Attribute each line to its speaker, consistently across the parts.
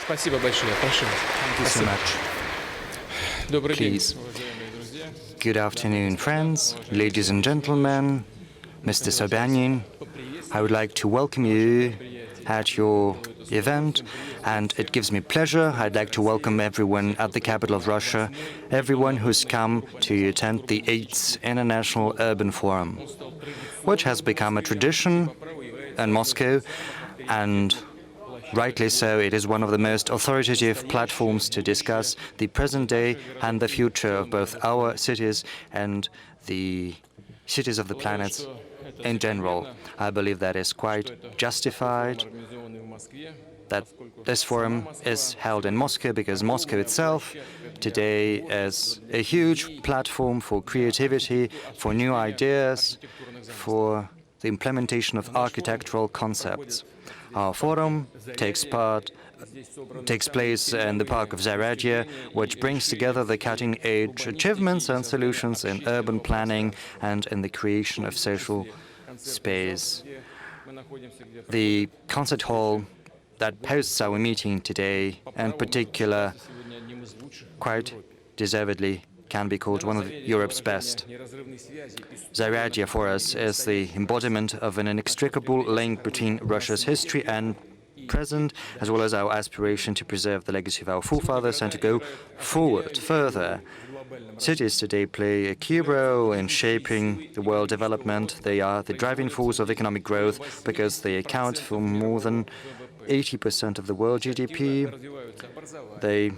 Speaker 1: Спасибо большое. Прошу.
Speaker 2: Thank you so much.
Speaker 1: Добрый день,
Speaker 2: Please.
Speaker 1: уважаемые друзья.
Speaker 2: Good afternoon, friends, ladies and gentlemen, Mr. Sobyanin. I would like to welcome you at your event, and it gives me pleasure. I'd like to welcome everyone at the capital of Russia, everyone who's come to attend the 8th International Urban Forum, which has become a tradition in Moscow, and rightly so. It is one of the most authoritative platforms to discuss the present day and the future of both our cities and the cities of the planet in general. I believe that is quite justified that this forum is held in Moscow, because Moscow itself today is a huge platform for creativity, for new ideas, for the implementation of architectural concepts. Our forum takes place in the park of Zaryadye, which brings together the cutting-edge achievements and solutions in urban planning and in the creation of social space. The concert hall that hosts our meeting today, in particular, quite deservedly can be called one of Europe's best. Zaryadye for us is the embodiment of an inextricable link between Russia's history and present, as well as our aspiration to preserve the legacy of our forefathers and to go forward further. Cities today play a key role in shaping the world development. They are the driving force of economic growth because they account for more than 80% of the world GDP. They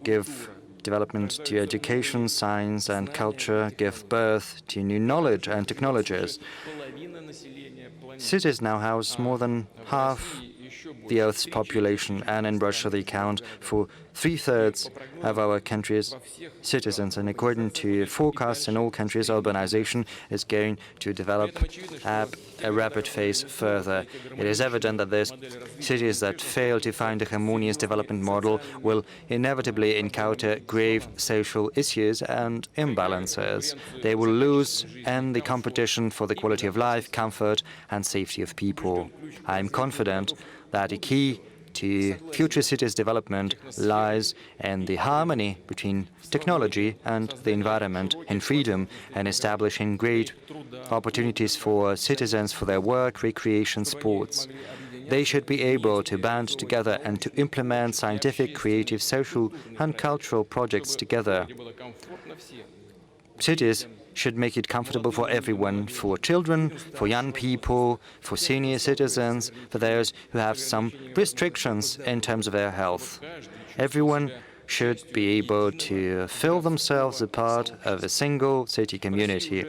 Speaker 2: give development to education, science, and culture, give birth to new knowledge and technologies. Cities now house more than half the Earth's population, and in Russia they account for 3/3 of our country's citizens. And according to forecasts in all countries, urbanization is going to develop at a rapid pace further. It is evident that those cities that fail to find a harmonious development model will inevitably encounter grave social issues and imbalances. They will lose in the competition for the quality of life, comfort, and safety of people. I am confident that a key to future cities' development lies in the harmony between technology and the environment, in freedom, and establishing great opportunities for citizens for their work, recreation, sports. They should be able to band together and to implement scientific, creative, social, and cultural projects together. Cities should make it comfortable for everyone, for children, for young people, for senior citizens, for those who have some restrictions in terms of their health. Everyone should be able to feel themselves a part of a single city community.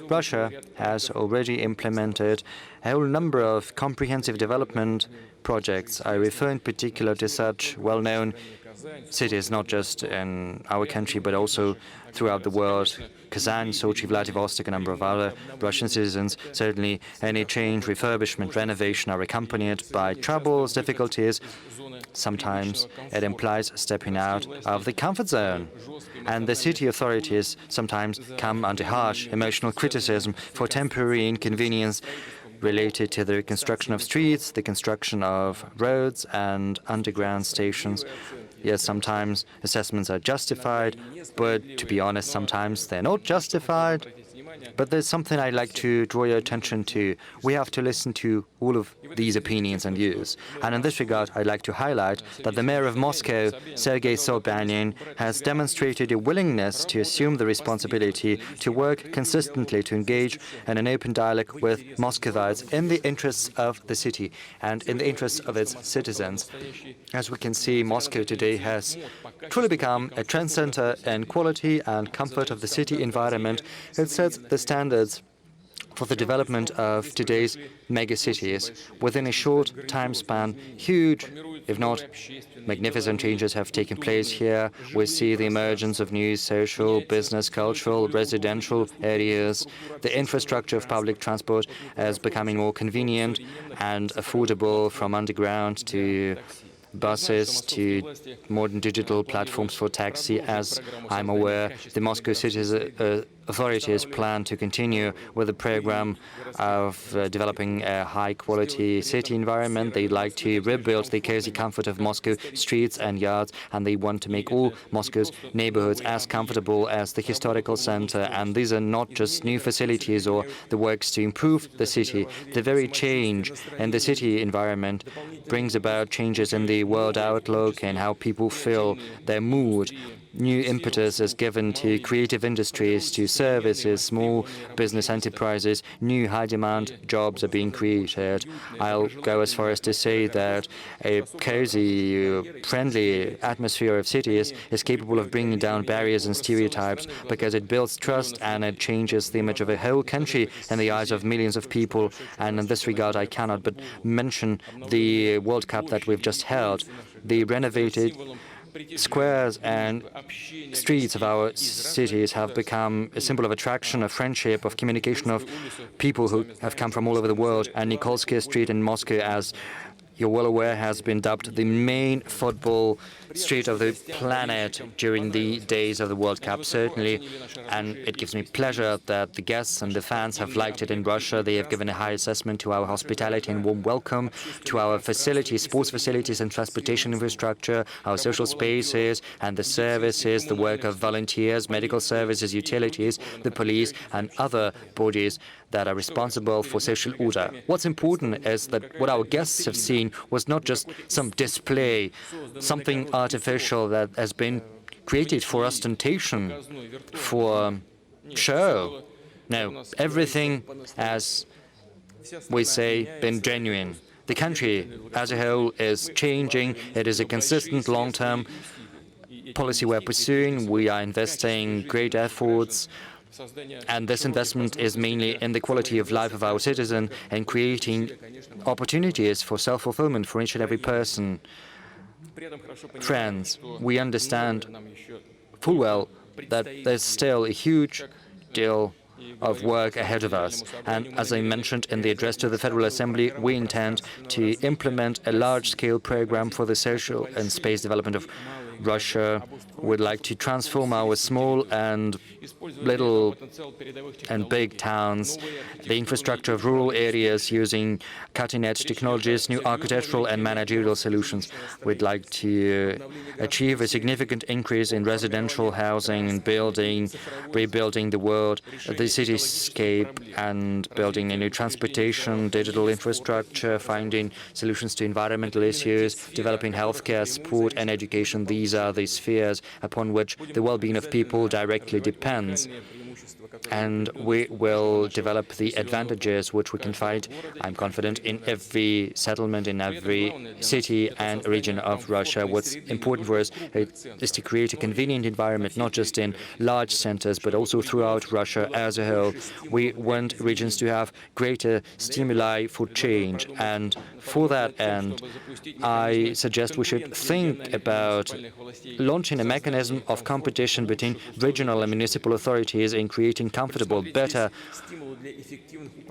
Speaker 2: Russia has already implemented a whole number of comprehensive development projects. I refer in particular to such well-known cities, not just in our country, but also throughout the world. Kazan, Sochi, Vladivostok, a number of other Russian citizens. Certainly, any change, refurbishment, renovation are accompanied by troubles, difficulties. Sometimes it implies stepping out of the comfort zone. And the city authorities sometimes come under harsh emotional criticism for temporary inconvenience related to the reconstruction of streets, the construction of roads and underground stations. Yes, sometimes assessments are justified, but to be honest, sometimes they're not justified. But there's something I'd like to draw your attention to. We have to listen to all of these opinions and views. And in this regard, I'd like to highlight that the mayor of Moscow, Sergei Sobyanin, has demonstrated a willingness to assume the responsibility to work consistently to engage in an open dialogue with Muscovites in the interests of the city and in the interests of its citizens. As we can see, Moscow today has truly become a trend center in quality and comfort of the city environment. It sets the standards for the development of today's megacities. Within a short time span, huge, if not magnificent changes have taken place here. We see the emergence of new social, business, cultural, residential areas. The infrastructure of public transport is becoming more convenient and affordable, from underground to buses to modern digital platforms for taxi. As I'm aware, the Moscow City authorities plan to continue with the program of developing a high-quality city environment. They'd like to rebuild the cozy comfort of Moscow streets and yards, and they want to make all Moscow's neighborhoods as comfortable as the historical center. And these are not just new facilities or the works to improve the city. The very change in the city environment brings about changes in the world outlook and how people feel, their mood. New impetus is given to creative industries, to services, small business enterprises. New high-demand jobs are being created. I'll go as far as to say that a cozy, friendly atmosphere of cities is capable of bringing down barriers and stereotypes because it builds trust and it changes the image of a whole country in the eyes of millions of people. And in this regard, I cannot but mention the World Cup that we've just held. The renovated squares and streets of our cities have become a symbol of attraction, of friendship, of communication of people who have come from all over the world. And Nikolsky Street in Moscow, as you're well aware, has been dubbed the main football street of the planet during the days of the World Cup, certainly. And it gives me pleasure that the guests and the fans have liked it in Russia. They have given a high assessment to our hospitality and warm welcome, to our facilities, sports facilities and transportation infrastructure, our social spaces and the services, the work of volunteers, medical services, utilities, the police and other bodies that are responsible for social order. What's important is that what our guests have seen was not just some display, something artificial that has been created for ostentation, for show. No, everything, as we say, been genuine. The country as a whole is changing. It is a consistent long-term policy we're pursuing. We are investing great efforts, and this investment is mainly in the quality of life of our citizen and creating opportunities for self-fulfillment for each and every person. Friends, we understand full well that there's still a huge deal of work ahead of us. And as I mentioned in the address to the Federal Assembly, we intend to implement a large-scale program for the social and space development of Russia. Would like to transform our small and little and big towns, the infrastructure of rural areas using cutting-edge technologies, new architectural and managerial solutions. We'd like to achieve a significant increase in residential housing and rebuilding the world, the cityscape, and building a new transportation, digital infrastructure, finding solutions to environmental issues, developing healthcare, sport, and education. These are the spheres upon which the well-being of people directly depends. And we will develop the advantages which we can find, I'm confident, in every settlement, in every city and region of Russia. What's important for us is to create a convenient environment, not just in large centers, but also throughout Russia as a whole. We want regions to have greater stimuli for change. And for that end, I suggest we should think about launching a mechanism of competition between regional and municipal authorities in creating comfortable, better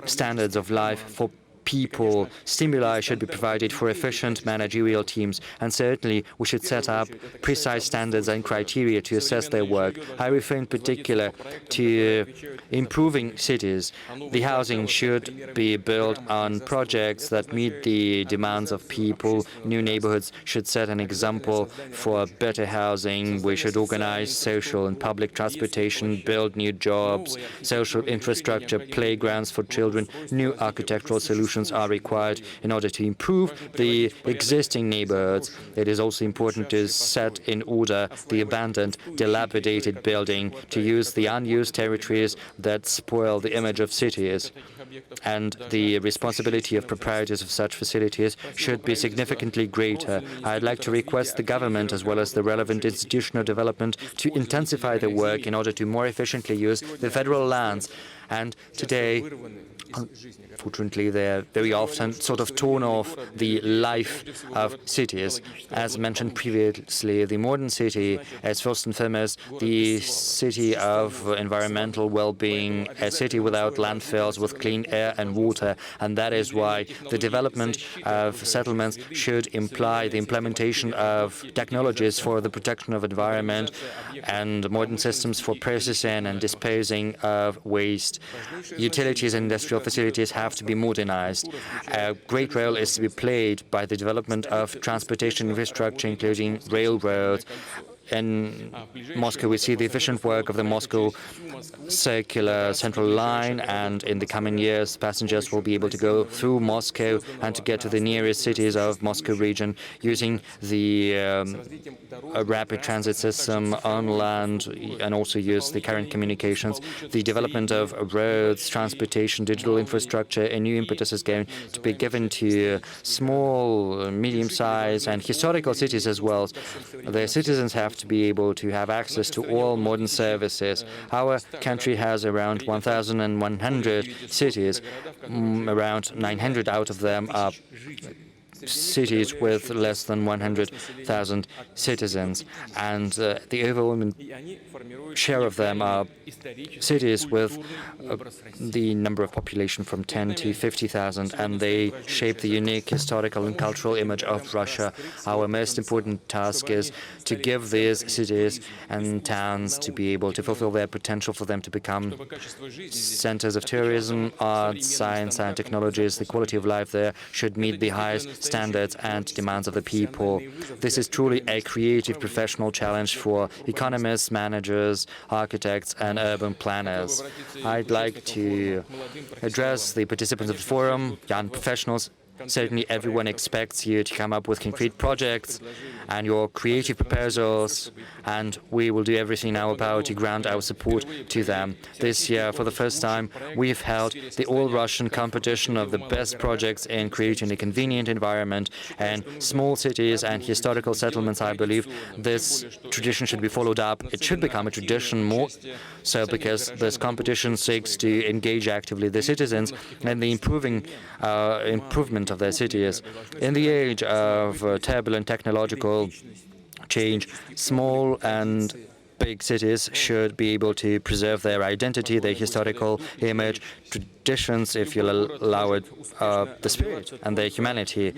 Speaker 2: standards of life for people. Stimuli should be provided for efficient managerial teams, and certainly we should set up precise standards and criteria to assess their work. I refer in particular to improving cities. The housing should be built on projects that meet the demands of people. New neighborhoods should set an example for better housing. We should organize social and public transportation, build new jobs, social infrastructure, playgrounds for children. New architectural solutions are required in order to improve the existing neighborhoods. It is also important to set in order the abandoned, dilapidated building, to use the unused territories that spoil the image of cities. And the responsibility of proprietors of such facilities should be significantly greater. I'd like to request the government, as well as the relevant institutional development, to intensify their work in order to more efficiently use the federal lands And today, unfortunately, they're very often sort of torn off the life of cities. As mentioned previously, the modern city is first and foremost the city of environmental well-being, a city without landfills, with clean air and water, and that is why the development of settlements should imply the implementation of technologies for the protection of environment and modern systems for processing and disposing of waste. Utilities and industrial facilities have to be modernized. A great role is to be played by the development of transportation infrastructure, including railroads. In Moscow, we see the efficient work of the Moscow circular central line, and in the coming years, passengers will be able to go through Moscow and to get to the nearest cities of Moscow region using the rapid transit system on land, and also use the current communications. The development of roads, transportation, digital infrastructure, a new impetus is going to be given to small, medium-sized, and historical cities as well. The citizens have to be able to have access to all modern services. Our country has around 1,100 cities. Around 900 out of them are cities with less than 100,000 citizens, and the overwhelming share of them are cities with the number of population from 10 to 50,000, and they shape the unique historical and cultural image of Russia. Our most important task is to give these cities and towns to be able to fulfill their potential, for them to become centers of tourism, arts, science, and technologies. The quality of life there should meet the highest standards and demands of the people. This is truly a creative professional challenge for economists, managers, architects, and urban planners. I'd like to address the participants of the forum, young professionals. Certainly everyone expects you to come up with concrete projects and your creative proposals, and we will do everything in our power to grant our support to them. This year, for the first time, we've held the all-Russian competition of the best projects in creating a convenient environment in small cities and historical settlements. I believe this tradition should be followed up. It should become a tradition more so because this competition seeks to engage actively the citizens in the improvement of their cities. In the age of turbulent technological change, small and big cities should be able to preserve their identity, their historical image, traditions, if you'll allow it, the spirit and their humanity.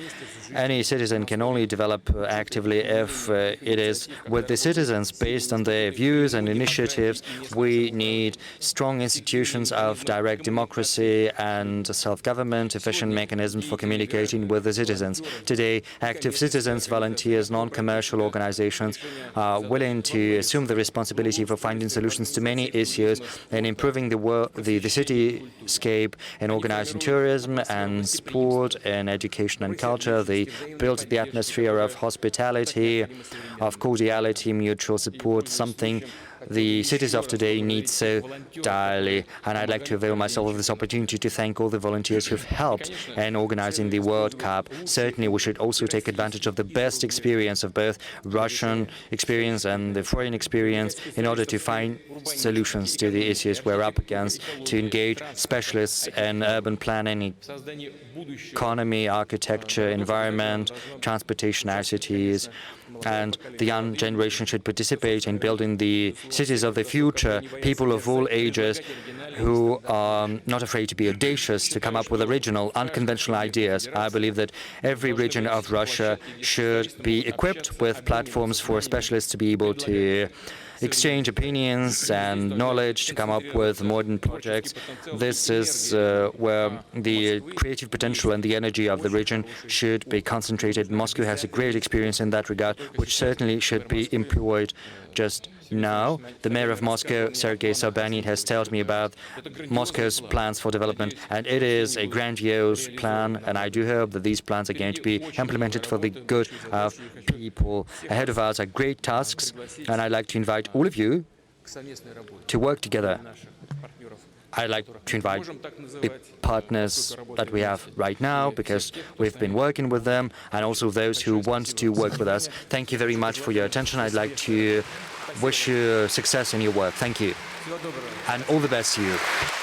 Speaker 2: Any citizen can only develop actively if it is with the citizens, based on their views and initiatives. We need strong institutions of direct democracy and self-government, efficient mechanisms for communicating with the citizens. Today, active citizens, volunteers, non-commercial organizations are willing to assume the responsibility for finding solutions to many issues and improving the cityscape, in organizing tourism and sport and education and culture. They build the atmosphere of hospitality, of cordiality, mutual support, something the cities of today need so direly. And I'd like to avail myself of this opportunity to thank all the volunteers who've helped in organizing the World Cup. Certainly, we should also take advantage of the best experience of both Russian experience and the foreign experience in order to find solutions to the issues we're up against, to engage specialists in urban planning, economy, architecture, environment, transportation, ICTs, and the young generation should participate in building the cities of the future, people of all ages who are not afraid to be audacious, to come up with original, unconventional ideas. I believe that every region of Russia should be equipped with platforms for specialists to be able to exchange opinions and knowledge, to come up with modern projects. This is where the creative potential and the energy of the region should be concentrated. Moscow has a great experience in that regard, which certainly should be employed just now. The mayor of Moscow, Sergei Sobyanin, has told me about Moscow's plans for development, and it is a grandiose plan, and I do hope that these plans are going to be implemented for the good of people. Ahead of us are great tasks, and I'd like to invite all of you to work together. I'd like to invite the partners that we have right now, because we've been working with them, and also those who want to work with us. Thank you very much for your attention. I'd like to wish you success in your work. Thank you. And all the best to you.